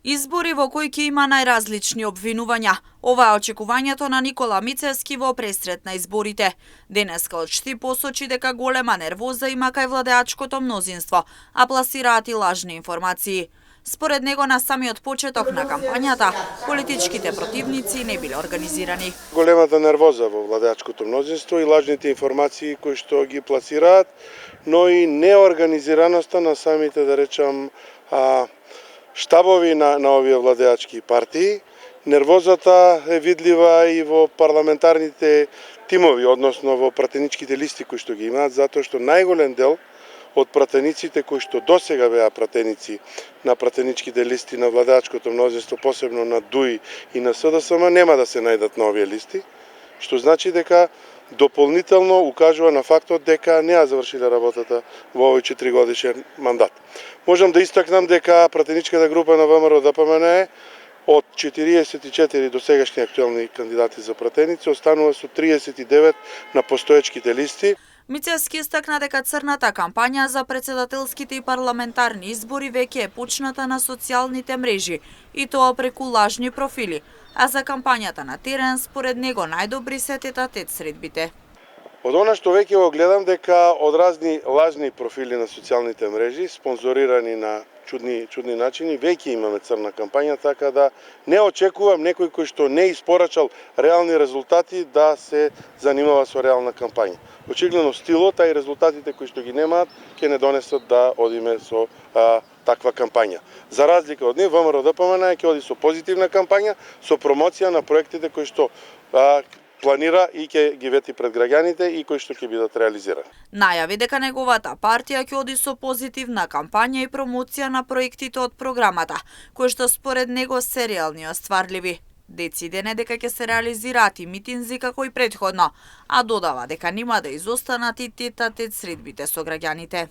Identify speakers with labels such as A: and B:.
A: Избори во кои ќе има најразлични обвинувања. Ова е очекувањето на Никола Мицевски во пресрет на изборите. Денеска отшти посочи дека голема нервоза има кај владеачкото мнозинство, а пласираат и лажни информации. Според него на самиот почеток на кампањата, политичките противници не биле организирани.
B: Големата нервоза во владеачкото мнозинство и лажните информации кои што ги пласираат, но и неорганизираноста на самите, да речам, штабови на овие владеачки партии. Нервозата е видлива и во парламентарните тимови, односно во пратеничките листи кои што ги имаат, затоа што најголем дел од пратениците кои што досега беа пратеници на пратеничките листи на владеачкото мнозинство, посебно на ДУИ и на СДСМ, нема да се најдат на овие листи, што значи дека дополнително укажува на фактот дека не ја завршиле работата во овој 4-годишен мандат. Можам да истакнам дека пратеничката група на ВМРО-ДПМНЕ од 44 досегашни актуелни кандидати за пратеници останува со 39 на постоечките листи.
A: Мицевски истакна дека црната кампања за председателските и парламентарни избори веќе е почната на социјалните мрежи, и тоа преку лажни профили, а за кампањата на терен според него најдобри се тет-а-тет средбите.
B: Од она што веќе го гледам дека од разни лажни профили на социјалните мрежи, спонзорирани на чудни начини, веќе имаме црна кампања, така да не очекувам некој кој што не испорачал реални резултати да се занимава со реална кампања. Очигледно стилот, а и резултатите кои што ги немаат, ќе не донесат да одиме со таква кампања. За разлика од нив, ВМРО-ДПМНЕ ќе оди со позитивна кампања, со промоција на проектите кои што планира и ќе ги вети пред граѓаните и кои што ќе бидат реализирани.
A: Најави дека неговата партија ќе оди со позитивна кампања и промоција на проектите од програмата, кои што според него се реални и остварливи. Дециден е дека ќе се реализираат и митинзи како и претходно, а додава дека нема да изостанат и тет-а-тет средбите со граѓаните.